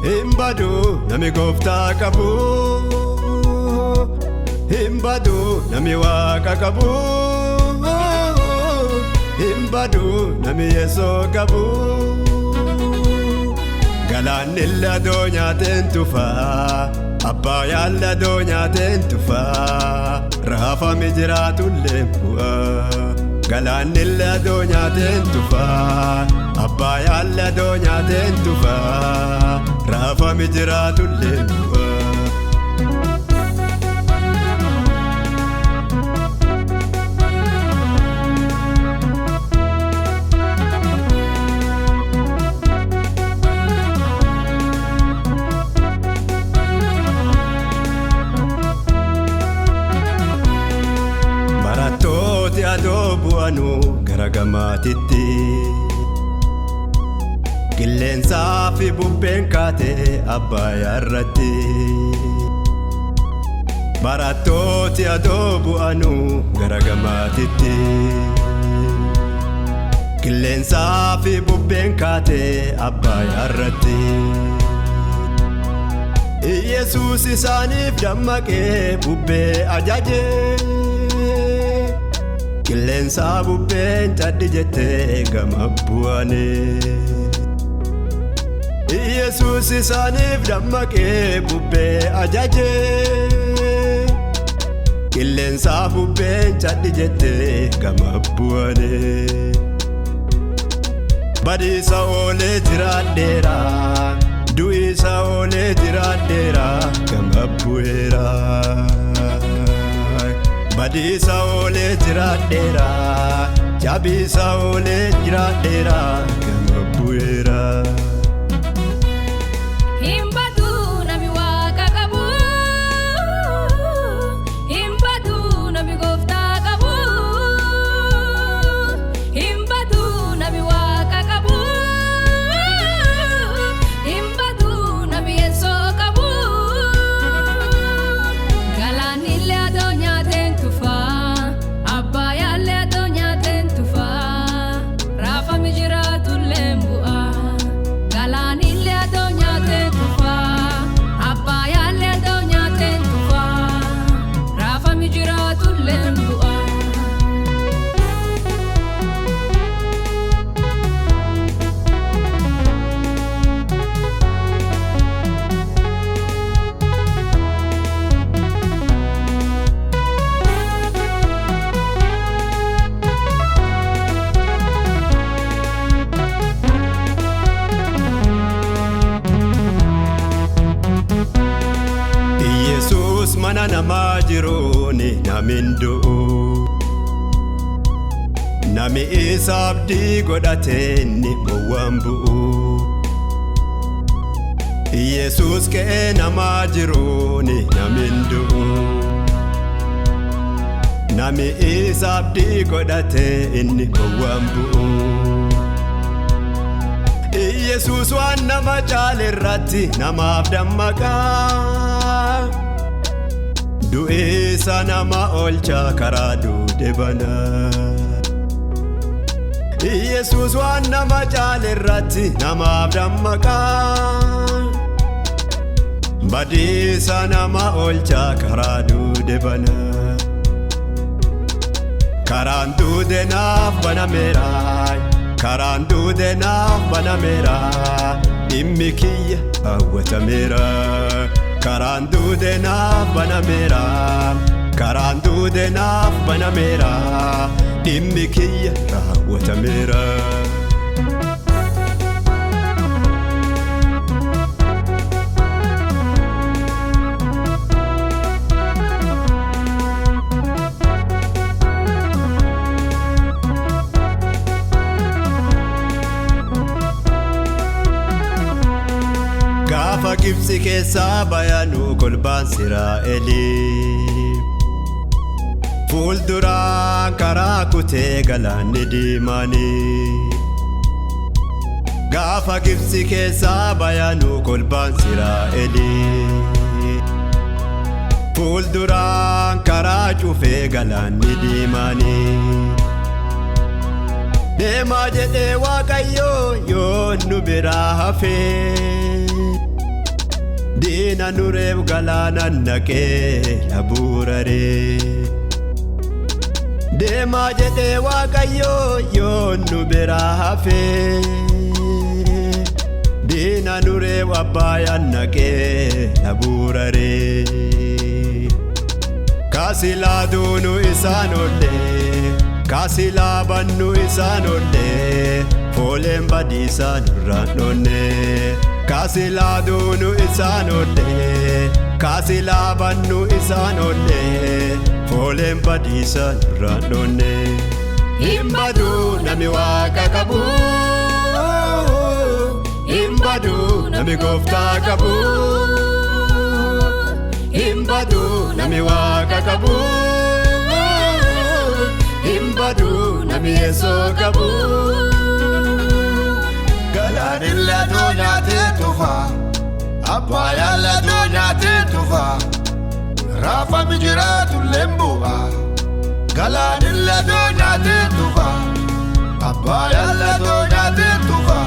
Himbadu nami gooftaa qabu, himbadu nami waaqa qabu, himbadu nami Yeesoo qabu. Galaanni ladoo nyaateen tufaa, abbaayaan ladoo nyaateen tufaa, raafame jiraatullee bu'aa. Galaanni ladoo nyaateen tufaa, abbaayaan ladoo nyaateen tufaa, raafame jiraatullee bu'aa. Barattooti adoo bu'anu gara gamaatitti, qilleensaa fi bubbeen kaatee abbaayyaa irratti. Barattooti adoo bu'anu gara gamaatitti, qilleensaa fi bubbeen kaatee abbaayyaa irratti. Yesuus isaaniif dammaqee bubbee ajajee, qilleensaa bubbeen caddi jettee gama bu'ane. Yesuus isaaniif dammaqee bubbee ajajee, qilleensaa bubbeen caddi jettee gama bu'ane. Badiisa oolee jiraadheera, du'iisa oolee jiraadheera gama bu'eera. Badiisa oolee jiraadheera, jabiisa oolee jiraadheera gama bu'eera. Himbadu nami waaqa qabu, himbadu nami gooftaa qabu, himbadu nami waaqa qabu, himbadu nami Yeesoo qabu. Galaanni ladoo nyaateen tufaa, abbaayaan ladoo nyaateen tufaa, raafame jiraatullee bu'aa. Galaanni ladoo nyaateen tufaa, abbaayaan ladoo nyaateen tufaa, raafame jiraatullee bu'aa. Yesuus mana namaa jiruuni namin du'u, nami isa abdii godhatee ni gowwaan bu'u. Yesuus ka'ee namaa jiruuni namin du'u, nami isa abdii godhatee inni gowwaan bu'u. Yesuus waan nama caale irratti namaaf dammaqaa, du'eessa nama oolchaa karaa duude banaa. Yesuus waan nama caale irratti namaaf dammaqaa, badiisa nama oolchaa karaa duude banaa. Karaan duude naaf banameera, karaan duude naaf banameera, dhimmi kiyya hawwatameera. Karaan duude naaf banameera, karaan duude naaf banameera, dhimmi kiyya raawwatameera. Gaafa Gibxi keessaa bayanuu kolbaan Israa'elii, fuulduraan karaa kutee galaanni diimaanii. Gaafa Gibxi keessaa bayanuu kolbaan Israa'elii, fuulduraan karaa cufee galaanni diimaanii. Deemaa jedhee Waaqayyo yoo nu biraa hafee, Diina nureef galaana naqee labuuraree deemaa jedhee Waaqayyoo yoo nu biraa hafee diina nureef abbaayaan naqee labuuraree Kasilaa duunu isaan ollee Kasilaa bannu isaan ollee Fooleen badiisaa nurraan dhonnee Kasilaa duunu isaan ollee Kasilaa bannu isaan ollee Fooleen badiisaa nurraan dhonnee Hin baduu nami Waaqa qabu Hin baduu nami Gooftaa qabu Hin baduu nami Waaqa qabu Hin baduu nami Yeesoo qabu Galaanillee aduu nyaatee tufa Abbaayaallee aduu nyaatee tufa Raafami jiraatullee bu'a Galaanillee aduu nyaatee tufa Abbaayaallee aduu nyaatee tufa